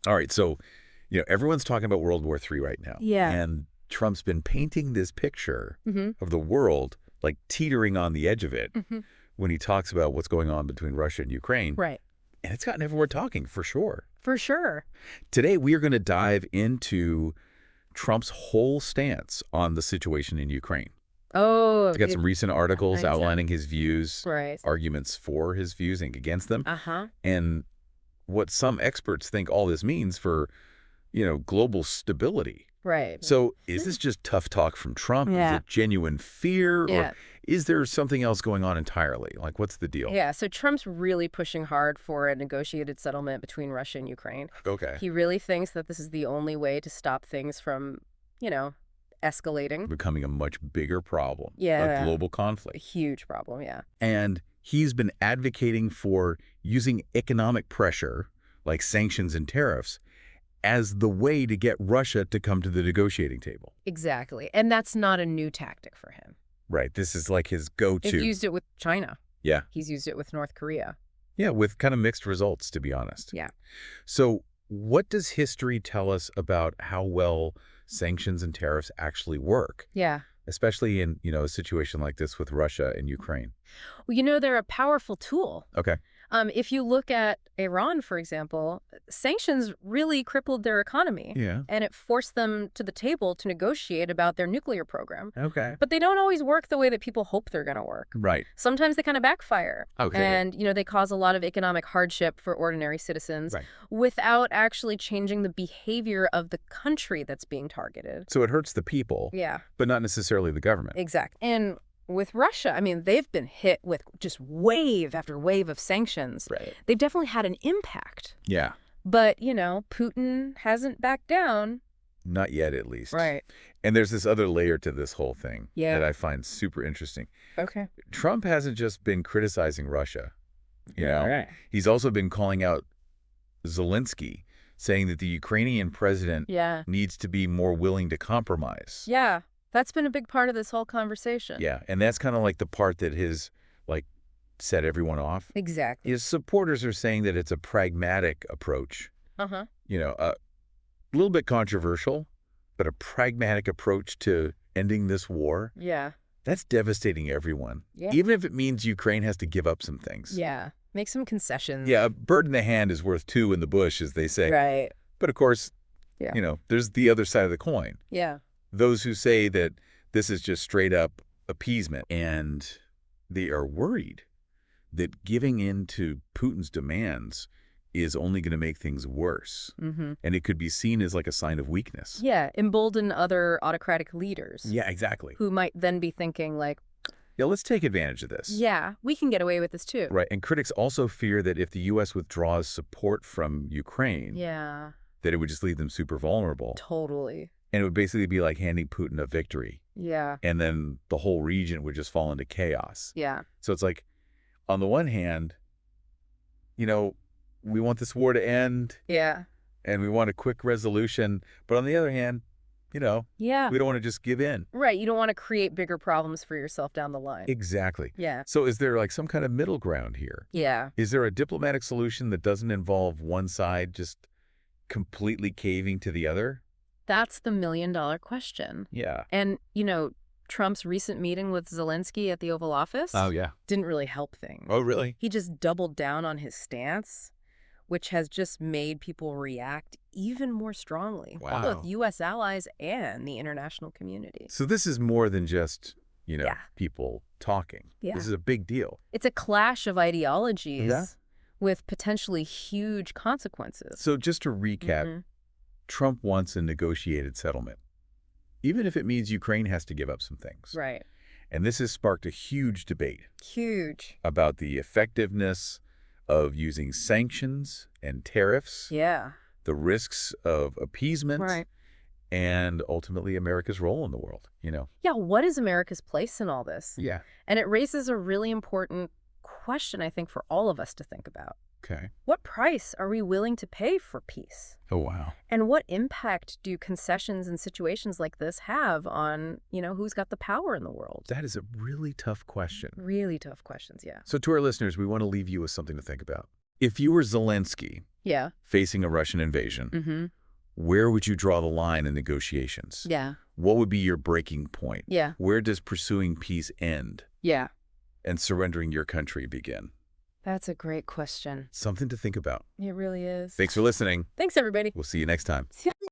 All right, so, everyone's talking about World War III right now. Yeah. And Trump's been painting this picture Mm-hmm. of the world like teetering on the edge of it Mm-hmm. when he talks about what's going on between Russia and Ukraine. Right. And it's gotten everyone talking, for sure. For sure. Today, we are going to dive into Trump's whole stance on the situation in Ukraine. Oh. I've got some recent articles Hindsight. outlining his views, Right. arguments for his views and against them, Uh-huh. and what some experts think all this means for, global stability. Right. So is this just tough talk from Trump? Yeah. Is it genuine fear? Yeah. Or is there something else going on entirely? Like, what's the deal? Yeah, so Trump's really pushing hard for a negotiated settlement between Russia and Ukraine. Okay. He really thinks that this is the only way to stop things from, escalating. Becoming a much bigger problem. Yeah. A global A conflict. huge problem, yeah. And he's been advocating for using economic pressure, like sanctions and tariffs, as the way to get Russia to come to the negotiating table. Exactly. And that's not a new tactic for him. Right. This is like his go-to. He's used it with China. Yeah. He's used it with North Korea. Yeah, with kind of mixed results, to be honest. Yeah. So what does history tell us about how well sanctions and tariffs actually work, Yeah. especially in, a situation like this with Russia and Ukraine? Well, they're a powerful tool. Okay. If you look at Iran, for example, sanctions really crippled their economy. Yeah. And it forced them to the table to negotiate about their nuclear program. Okay. But they don't always work the way that people hope they're going to work. Right. Sometimes they kind of backfire. Okay. And, they cause a lot of economic hardship for ordinary citizens Right. without actually changing the behavior of the country that's being targeted. So it hurts the people, Yeah, but not necessarily the government. exactly. And with Russia, they've been hit with just wave after wave of sanctions. Right. They've definitely had an impact. Yeah. But, Putin hasn't backed down. Not yet, at least. Right. And there's this other layer to this whole thing Yeah. that I find super interesting. Okay. Trump hasn't just been criticizing Russia. All right. He's also been calling out Zelensky, saying that the Ukrainian president Yeah. needs to be more willing to compromise. Yeah. That's been a big part of this whole conversation. Yeah, and that's kind of like the part that set everyone off. Exactly. His supporters are saying that it's a pragmatic approach, Uh-huh. a little bit controversial, but a pragmatic approach to ending this war. Yeah. That's devastating everyone, Yeah. even if it means Ukraine has to give up some things. Yeah. Make some concessions. Yeah, a bird in the hand is worth two in the bush, as they say. Right. But of course, Yeah. There's the other side of the coin. Yeah. Those who say that this is just straight up appeasement, and they are worried that giving in to Putin's demands is only going to make things worse. Mm-hmm. And it could be seen as like a sign of weakness. Yeah. Embolden other autocratic leaders. Yeah, exactly. Who might then be thinking like, Yeah, let's take advantage of this. yeah, we can get away with this too. Right. And critics also fear that if the U.S. withdraws support from Ukraine, Yeah. that it would just leave them super vulnerable. Totally. And it would basically be like handing Putin a victory. Yeah. And then the whole region would just fall into chaos. Yeah. So it's like, on the one hand, we want this war to end Yeah. and we want a quick resolution. But on the other hand, Yeah. we don't want to just give in. Right. You don't want to create bigger problems for yourself down the line. Exactly. Yeah. So is there like some kind of middle ground here? Yeah. Is there a diplomatic solution that doesn't involve one side just completely caving to the other? That's the million-dollar question. Yeah. And, Trump's recent meeting with Zelensky at the Oval Office yeah. didn't really help things. Oh, really? He just doubled down on his stance, which has just made people react even more strongly. Wow. Both U.S. allies and the international community. So this is more than just, Yeah. people talking. Yeah. This is a big deal. It's a clash of ideologies Yeah. with potentially huge consequences. So just to recap, Mhm. Trump wants a negotiated settlement, even if it means Ukraine has to give up some things. Right. And this has sparked a huge debate Huge. about the effectiveness of using sanctions and tariffs, Yeah. the risks of appeasement, Right. and ultimately America's role in the world, Yeah, what is America's place in all this? Yeah. And it raises a really important question, I think, for all of us to think about. Okay. What price are we willing to pay for peace? Oh, wow. And what impact do concessions in situations like this have on, who's got the power in the world? That is a really tough question. Really tough questions, yeah. So to our listeners, we want to leave you with something to think about. If you were Zelensky Yeah. facing a Russian invasion, Mm-hmm. where would you draw the line in negotiations? Yeah. What would be your breaking point? Yeah. Where does pursuing peace end Yeah. and surrendering your country begin? That's a great question. Something to think about. It really is. Thanks for listening. Thanks, everybody. We'll see you next time. See